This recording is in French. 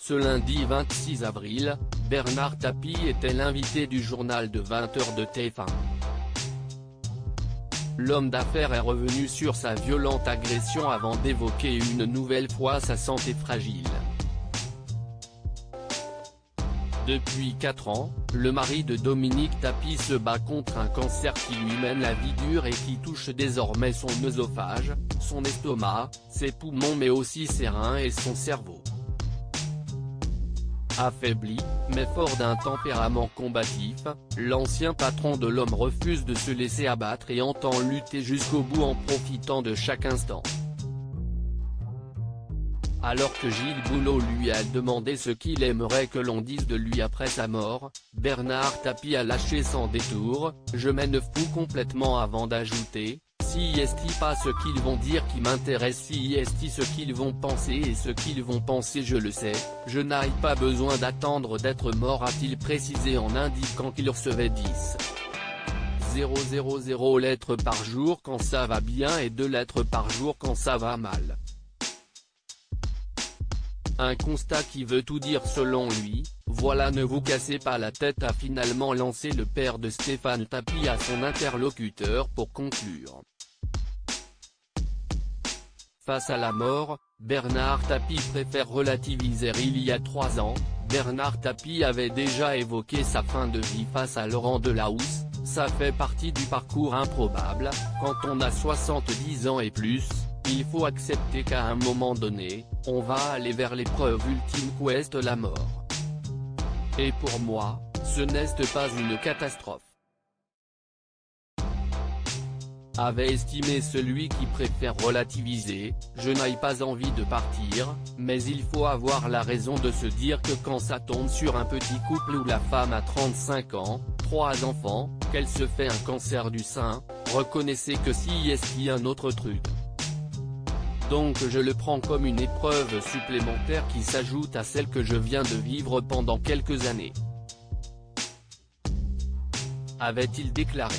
Ce lundi 26 avril, Bernard Tapie était l'invité du journal de 20h de TF1. L'homme d'affaires est revenu sur sa violente agression avant d'évoquer une nouvelle fois sa santé fragile. Depuis 4 ans, le mari de Dominique Tapie se bat contre un cancer qui lui mène la vie dure et qui touche désormais son œsophage, son estomac, ses poumons mais aussi ses reins et son cerveau. Affaibli, mais fort d'un tempérament combatif, l'ancien patron de l'Homme refuse de se laisser abattre et entend lutter jusqu'au bout en profitant de chaque instant. Alors que Gilles Boulot lui a demandé ce qu'il aimerait que l'on dise de lui après sa mort, Bernard Tapie a lâché sans détour « Je m'en fous complètement » avant d'ajouter « Si est pas ce qu'ils vont dire qui m'intéresse, si est ce qu'ils vont penser et ce qu'ils vont penser je le sais, je n'ai pas besoin d'attendre d'être mort » a-t-il précisé en indiquant qu'il recevait 0,000 lettres par jour quand ça va bien et 2 lettres par jour quand ça va mal. Un constat qui veut tout dire selon lui. Voilà, ne vous cassez pas la tête, a finalement lancé le père de Stéphane Tapie à son interlocuteur pour conclure. Face à la mort, Bernard Tapie préfère relativiser. Il y a 3 ans, Bernard Tapie avait déjà évoqué sa fin de vie face à Laurent Delahousse. Ça fait partie du parcours improbable, quand on a 70 ans et plus. Il faut accepter qu'à un moment donné, on va aller vers l'épreuve ultime qu'est la mort. Et pour moi, ce n'est pas une catastrophe, avait estimé celui qui préfère relativiser. Je n'ai pas envie de partir, mais il faut avoir la raison de se dire que quand ça tombe sur un petit couple où la femme a 35 ans, 3 enfants, qu'elle se fait un cancer du sein, reconnaissez que si est un autre truc. Donc je le prends comme une épreuve supplémentaire qui s'ajoute à celle que je viens de vivre pendant quelques années, avait-il déclaré.